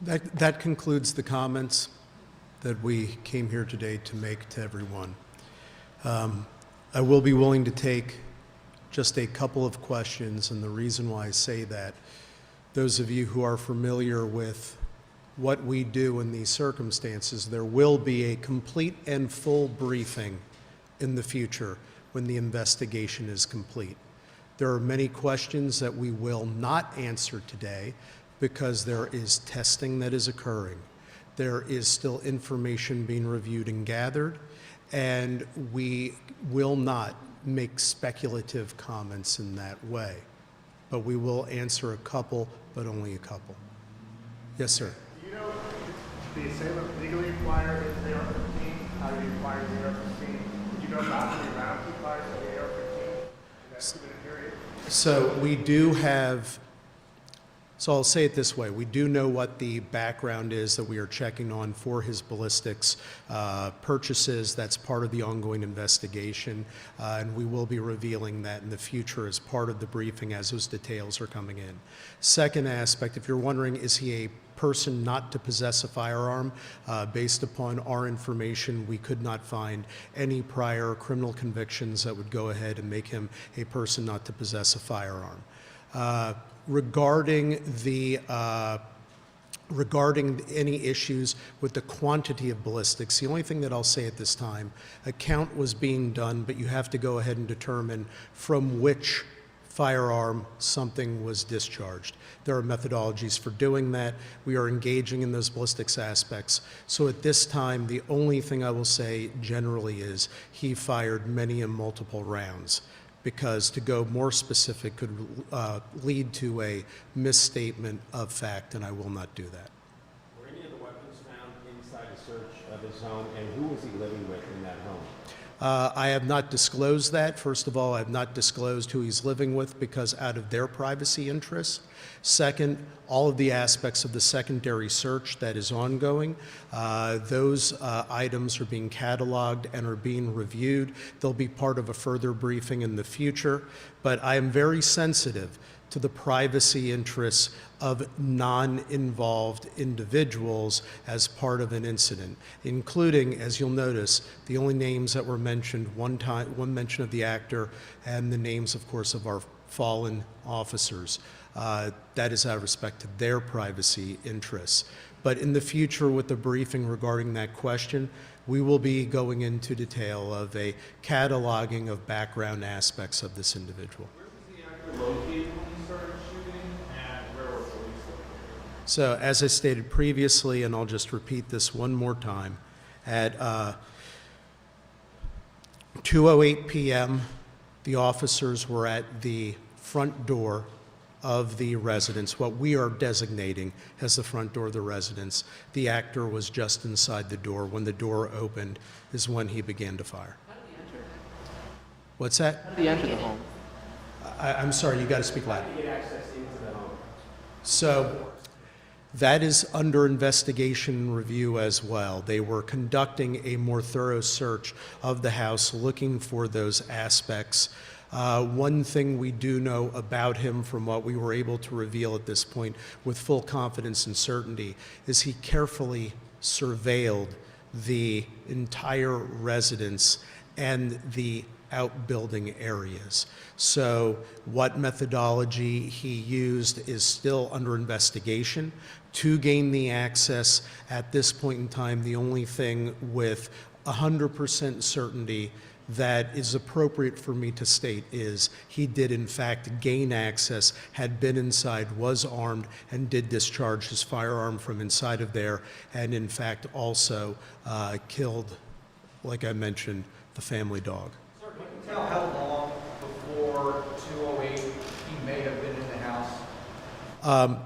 That concludes the comments that we came here today to make to everyone. I will be willing to take just a couple of questions, and the reason why I say that, those of you who are familiar with what we do in these circumstances, there will be a complete and full briefing in the future when the investigation is complete. There are many questions that we will not answer today because there is testing that is occurring. There is still information being reviewed and gathered, and we will not make speculative comments in that way. But we will answer a couple, but only a couple. Yes, sir. Do you know if the assailant legally acquired his AR-15? How did he acquire the AR-15? Did you know about how many rounds he fired from the AR-15 in that 2-minute period? So we do have, so I'll say it this way, we do know what the background is that we are checking on for his ballistics purchases. That's part of the ongoing investigation, and we will be revealing that in the future as part of the briefing as those details are coming in. Second aspect, if you're wondering, is he a person not to possess a firearm? Based upon our information, we could not find any prior criminal convictions that would go ahead and make him a person not to possess a firearm. Regarding any issues with the quantity of ballistics, the only thing that I'll say at this time, a count was being done, but you have to go ahead and determine from which firearm something was discharged. There are methodologies for doing that. We are engaging in those ballistics aspects. So at this time, the only thing I will say generally is he fired many and multiple rounds, because to go more specific could lead to a misstatement of fact, and I will not do that. Were any of the weapons found inside the search of his home, and who was he living with in that home? I have not disclosed that. First of all, I have not disclosed who he's living with because out of their privacy interests. Second, all of the aspects of the secondary search that is ongoing, those items are being cataloged and are being reviewed. They'll be part of a further briefing in the future, but I am very sensitive to the privacy interests of non-involved individuals as part of an incident, including, as you'll notice, the only names that were mentioned, one mention of the actor, and the names, of course, of our fallen officers. That is out of respect to their privacy interests. But in the future, with the briefing regarding that question, we will be going into detail of a cataloging of background aspects of this individual. Where was the actor located when he started shooting, and where were police located? So as I stated previously, and I'll just repeat this one more time, at 2:08 p.m., the officers were at the front door of the residence, what we are designating as the front door of the residence. The actor was just inside the door. When the door opened is when he began to fire. How did he enter? What's that? How did he enter the home? I'm sorry, you got to speak loud. How did he get access into the home? So that is under investigation and review as well. They were conducting a more thorough search of the house, looking for those aspects. One thing we do know about him from what we were able to reveal at this point with full confidence and certainty is he carefully surveilled the entire residence and the outbuilding areas. So what methodology he used is still under investigation. To gain the access at this point in time, the only thing with 100% certainty that is appropriate for me to state is he did in fact gain access, had been inside, was armed, and did discharge his firearm from inside of there, and in fact also killed, like I mentioned, the family dog. Sir, can you tell how long before 2:08 he may have been in the house?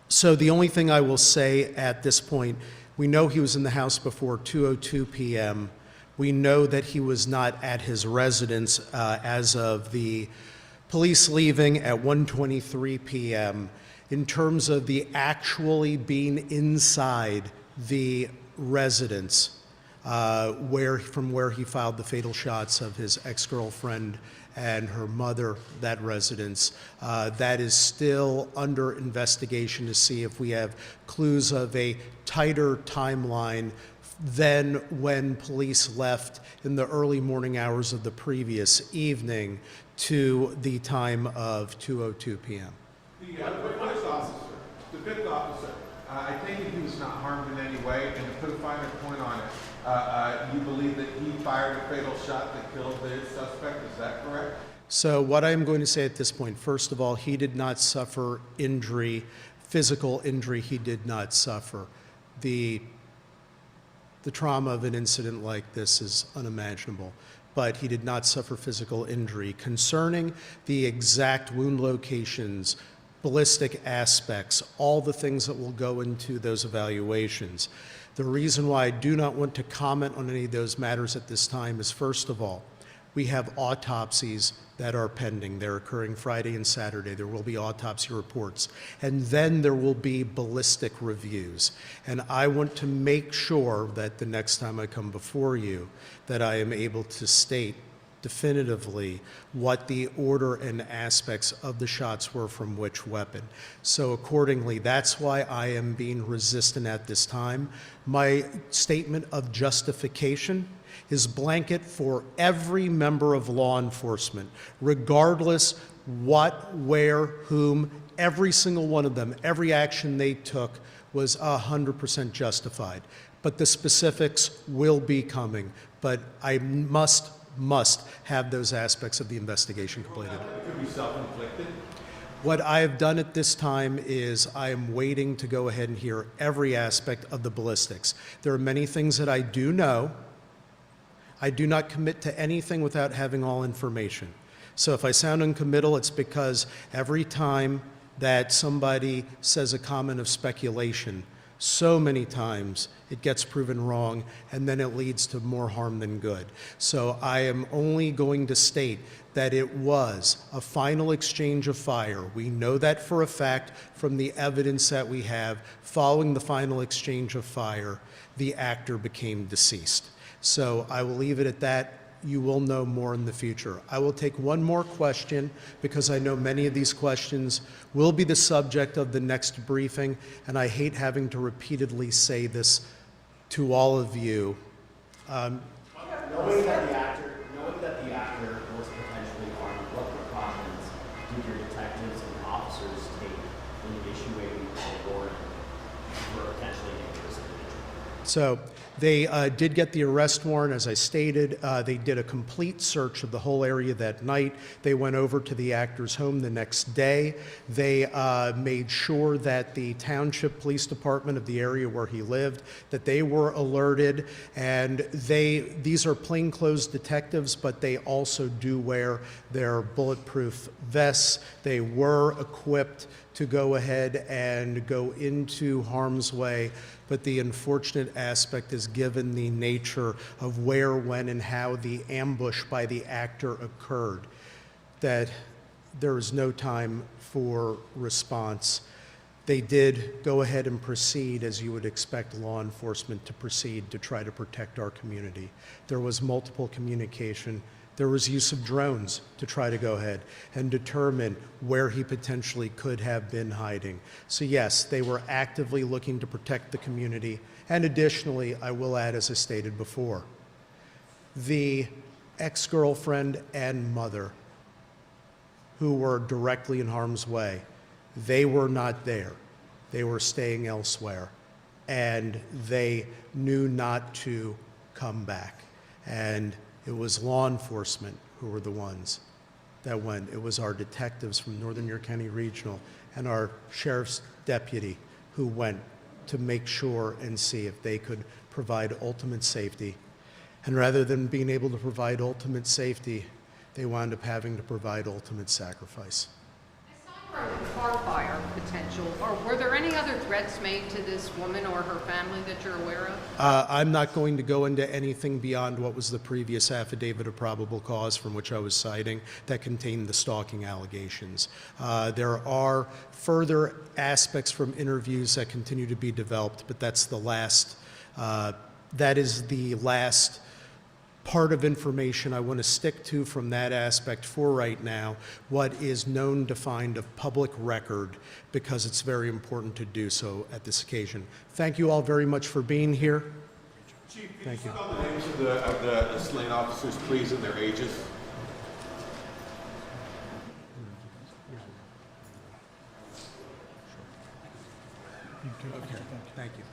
So the only thing I will say at this point, we know he was in the house before 2:02 p.m. We know that he was not at his residence as of the police leaving at 1:23 p.m. In terms of the actually being inside the residence, from where he filed the fatal shots of his ex-girlfriend and her mother, that residence. That is still under investigation to see if we have clues of a tighter timeline than when police left in the early morning hours of the previous evening to the time of 2:02 p.m. The fifth officer, I take it he was not harmed in any way, and to put a finer point on it, you believe that he fired a fatal shot that killed the suspect, is that correct? So what I am going to say at this point, first of all, he did not suffer injury, physical injury he did not suffer. The trauma of an incident like this is unimaginable, but he did not suffer physical injury. Concerning the exact wound locations, ballistic aspects, all the things that will go into those evaluations, the reason why I do not want to comment on any of those matters at this time is, first of all, we have autopsies that are pending. They're occurring Friday and Saturday. There will be autopsy reports. And then there will be ballistic reviews. And I want to make sure that the next time I come before you, that I am able to state definitively what the order and aspects of the shots were from which weapon. So accordingly, that's why I am being resistant at this time. My statement of justification is blanket for every member of law enforcement, regardless what, where, whom, every single one of them, every action they took was 100% justified. But the specifics will be coming. But I must have those aspects of the investigation completed. It could be self-inflicted. What I have done at this time is I am waiting to go ahead and hear every aspect of the ballistics. There are many things that I do know. I do not commit to anything without having all information. So if I sound uncommittal, it's because every time that somebody says a comment of speculation, so many times it gets proven wrong, and then it leads to more harm than good. So I am only going to state that it was a final exchange of fire. We know that for a fact from the evidence that we have. Following the final exchange of fire, the actor became deceased. So I will leave it at that. You will know more in the future. I will take one more question because I know many of these questions will be the subject of the next briefing, and I hate having to repeatedly say this to all of you. Knowing that the actor was potentially armed, what precautions did your detectives and officers take in issuing a warrant for a potentially dangerous individual? So they did get the arrest warrant, as I stated. They did a complete search of the whole area that night. They went over to the actor's home the next day. They made sure that the township police department of the area where he lived, that they were alerted. And these are plainclothes detectives, but they also do wear their bulletproof vests. They were equipped to go ahead and go into harm's way. But the unfortunate aspect is, given the nature of where, when, and how the ambush by the actor occurred, that there was no time for response. They did go ahead and proceed as you would expect law enforcement to proceed to try to protect our community. There was multiple communication. There was use of drones to try to go ahead and determine where he potentially could have been hiding. So yes, they were actively looking to protect the community. And additionally, I will add, as I stated before, the ex-girlfriend and mother who were directly in harm's way, they were not there. They were staying elsewhere. And they knew not to come back. And it was law enforcement who were the ones that went. It was our detectives from Northern York County Regional and our sheriff's deputy who went to make sure and see if they could provide ultimate safety. And rather than being able to provide ultimate safety, they wound up having to provide ultimate sacrifice. Aside from the car fire potential, or were there any other threats made to this woman or her family that you're aware of? I'm not going to go into anything beyond what was the previous affidavit of probable cause from which I was citing that contained the stalking allegations. There are further aspects from interviews that continue to be developed, but that's the last, that is the last part of information. I want to stick to from that aspect for right now what is known defined of public record, because it's very important to do so at this occasion. Thank you all very much for being here. Chief, can Thank you you. spell the names of the slain officers, please, and their ages? Thank you.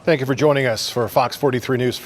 Thank you for joining us for Fox 43 News.